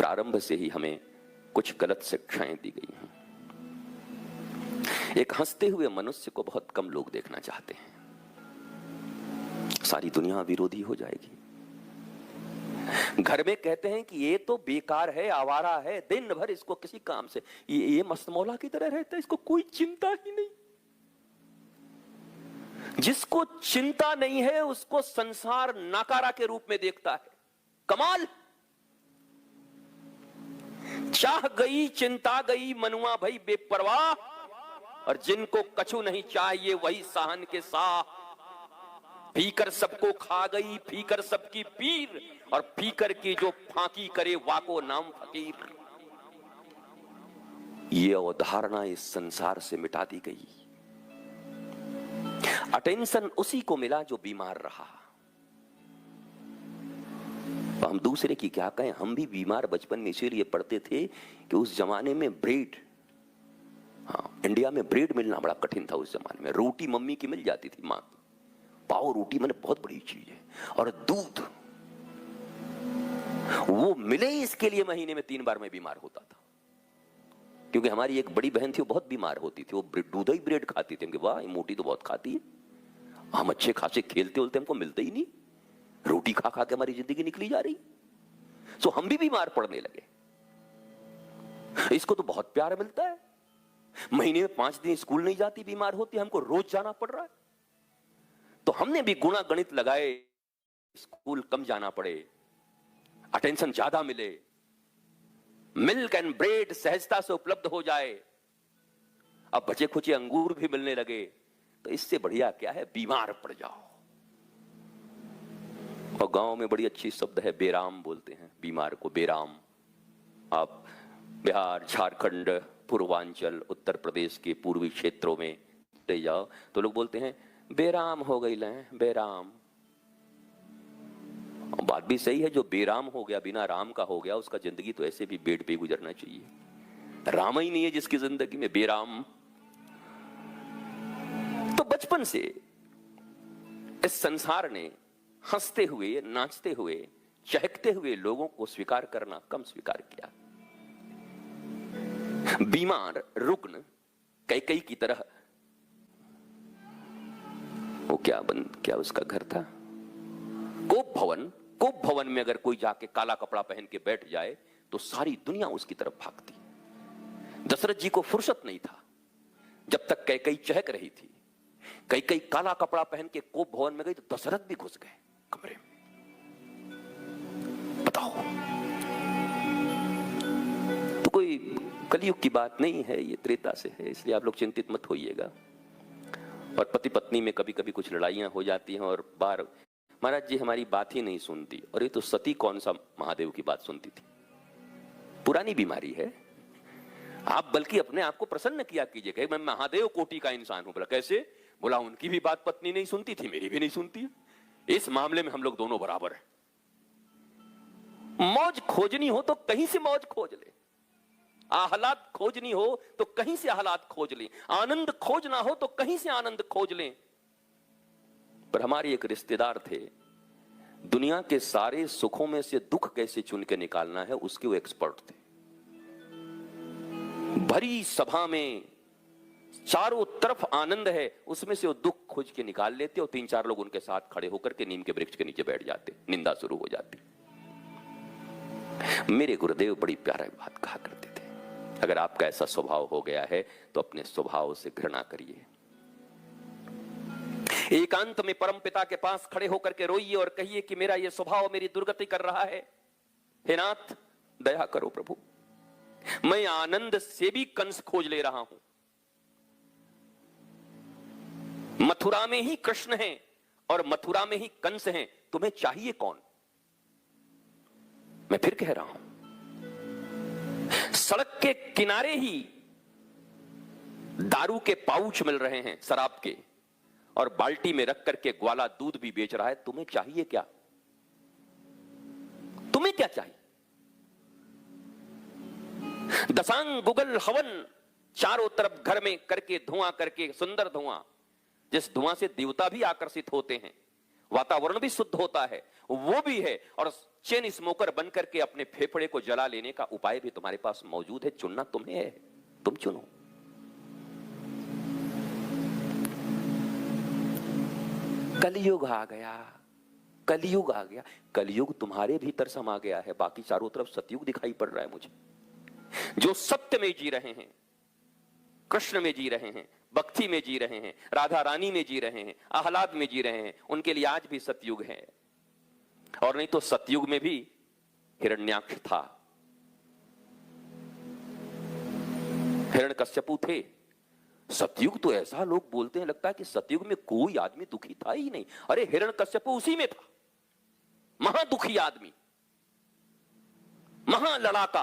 प्रारंभ से ही हमें कुछ गलत शिक्षाएं दी गई हैं। एक हंसते हुए मनुष्य को बहुत कम लोग देखना चाहते हैं। सारी दुनिया विरोधी हो जाएगी। घर में कहते हैं कि ये तो बेकार है, आवारा है, दिन भर इसको किसी काम से, ये मस्तमौला की तरह रहता है, इसको कोई चिंता ही नहीं। जिसको चिंता नहीं है उसको संसार नाकारा के रूप में देखता है। कमाल। चाह गई चिंता गई, मनुआ भई बेपरवाह, और जिनको कछु नहीं चाहिए वही साहन के साह। पीकर सबको खा गई फीकर सबकी पीर, और पीकर की जो फांकी करे वाको नाम फकीर। ये अवधारणा इस संसार से मिटा दी गई। अटेंशन उसी को मिला जो बीमार रहा। तो हम दूसरे की क्या कहें, हम भी बीमार बचपन में इसीलिए पढ़ते थे कि उस जमाने में ब्रेड, हाँ इंडिया में ब्रेड मिलना बड़ा कठिन था उस जमाने में। रोटी मम्मी की मिल जाती थी, माँ की पाव रोटी मैंने बहुत बड़ी चीज है, और दूध वो मिले इसके लिए महीने में 3 बार मैं बीमार होता था। क्योंकि हमारी एक बड़ी बहन थी, वो बहुत बीमार होती थी, वो दूध ही ब्रेड खाती थी। वाह ये मोटी तो बहुत खाती है, हम अच्छे खासे खेलते उलते हमको मिलते ही नहीं, रोटी खा खा के हमारी जिंदगी निकली जा रही। सो हम भी बीमार पड़ने लगे। इसको तो बहुत प्यार मिलता है, महीने में 5 दिन स्कूल नहीं जाती, बीमार होती, हमको रोज जाना पड़ रहा है। तो हमने भी गुणा गणित लगाए, स्कूल कम जाना पड़े, अटेंशन ज्यादा मिले, मिल्क एंड ब्रेड सहजता से उपलब्ध हो जाए, अब बचे खुचे अंगूर भी मिलने लगे। तो इससे बढ़िया क्या है, बीमार पड़ जाओ। और गांव में बड़ी अच्छी शब्द है, बेराम बोलते हैं बीमार को, बेराम। आप बिहार, झारखंड, पूर्वांचल, उत्तर प्रदेश के पूर्वी क्षेत्रों में ले जाओ तो लोग बोलते हैं बेराम हो गई ले, बेराम। बात भी सही है, जो बेराम हो गया, बिना राम का हो गया, उसका जिंदगी तो ऐसे भी बेड पे गुजरना चाहिए। राम ही नहीं है जिसकी जिंदगी में, बेराम। तो बचपन से इस संसार ने हंसते हुए, नाचते हुए, चहकते हुए लोगों को स्वीकार करना कम स्वीकार किया। बीमार, रुग्ण, कैकई की तरह, वो क्या उसका घर था, कोप भवन। कोप भवन में अगर कोई जाके काला कपड़ा पहन के बैठ जाए तो सारी दुनिया उसकी तरफ भागती। दशरथ जी को फुर्सत नहीं था, जब तक कैकई चहक रही थी। कैकई काला कपड़ा पहन के कोप भवन में गई तो दशरथ भी घुस गए कमरे में। बताओ, तो कोई कलयुग की बात नहीं है, ये त्रेता से है, इसलिए आप लोग चिंतित मत होइएगा। और पति पत्नी में कभी कभी कुछ लड़ाइयां हो जाती हैं, और बार महाराज जी हमारी बात ही नहीं सुनती। और ये तो सती कौन सा महादेव की बात सुनती थी, पुरानी बीमारी है। आप बल्कि अपने आप को प्रसन्न किया कीजिए, मैं महादेव कोटि का इंसान हूं। बोला कैसे? बोला उनकी भी बात पत्नी नहीं सुनती थी, मेरी भी नहीं सुनती है, इस मामले में हम लोग दोनों बराबर हैं। मौज खोजनी हो तो कहीं से मौज खोज ले, आह्लाद खोजनी हो तो कहीं से आह्लाद खोज लें, आनंद खोजना हो तो कहीं से आनंद खोज लें। पर हमारे एक रिश्तेदार थे, दुनिया के सारे सुखों में से दुख कैसे चुन के निकालना है उसके वो एक्सपर्ट थे। भरी सभा में चारों तरफ आनंद है, उसमें से वो दुख खोज के निकाल लेते और 3-4 लोग उनके साथ खड़े होकर के नीम के वृक्ष के नीचे बैठ जाते, निंदा शुरू हो जाती। मेरे गुरुदेव बड़ी प्यारी बात कहा करते थे, अगर आपका ऐसा स्वभाव हो गया है तो अपने स्वभाव से घृणा करिए। एकांत में परम पिता के पास खड़े होकर के रोइए और कहिए कि मेरा यह स्वभाव मेरी दुर्गति कर रहा है, हे नाथ दया करो प्रभु, मैं आनंद से भी कंस खोज ले रहा हूं। मथुरा में ही कृष्ण हैं और मथुरा में ही कंस हैं, तुम्हें चाहिए कौन? मैं फिर कह रहा हूं, सड़क के किनारे ही दारू के पाउच मिल रहे हैं शराब के, और बाल्टी में रख करके ग्वाला दूध भी बेच रहा है, तुम्हें चाहिए क्या? तुम्हें क्या चाहिए? दसांग गुगल हवन चारों तरफ घर में करके धुआं करके, सुंदर धुआं, जिस धुआं से देवता भी आकर्षित होते हैं, वातावरण भी शुद्ध होता है, वो भी है, और चेन स्मोकर बन करके अपने फेफड़े को जला लेने का उपाय भी तुम्हारे पास मौजूद है। चुनना तुम्हें है, तुम चुनो। कलयुग आ गया, कलयुग आ गया। कलयुग तुम्हारे भीतर समा गया है, बाकी चारों तरफ सतयुग दिखाई पड़ रहा है मुझे। जो सत्य में जी रहे हैं, कृष्ण में जी रहे हैं, भक्ति में जी रहे हैं, राधा रानी में जी रहे हैं, आह्लाद में जी रहे हैं, उनके लिए आज भी सतयुग है। और नहीं तो सतयुग में भी हिरण्याक्ष था, हिरण्यकश्यपु थे। सतयुग तो ऐसा लोग बोलते हैं, लगता है कि सतयुग में कोई आदमी दुखी था ही नहीं। अरे हिरण्यकश्यपु उसी में था, महादुखी आदमी, महालड़ाका।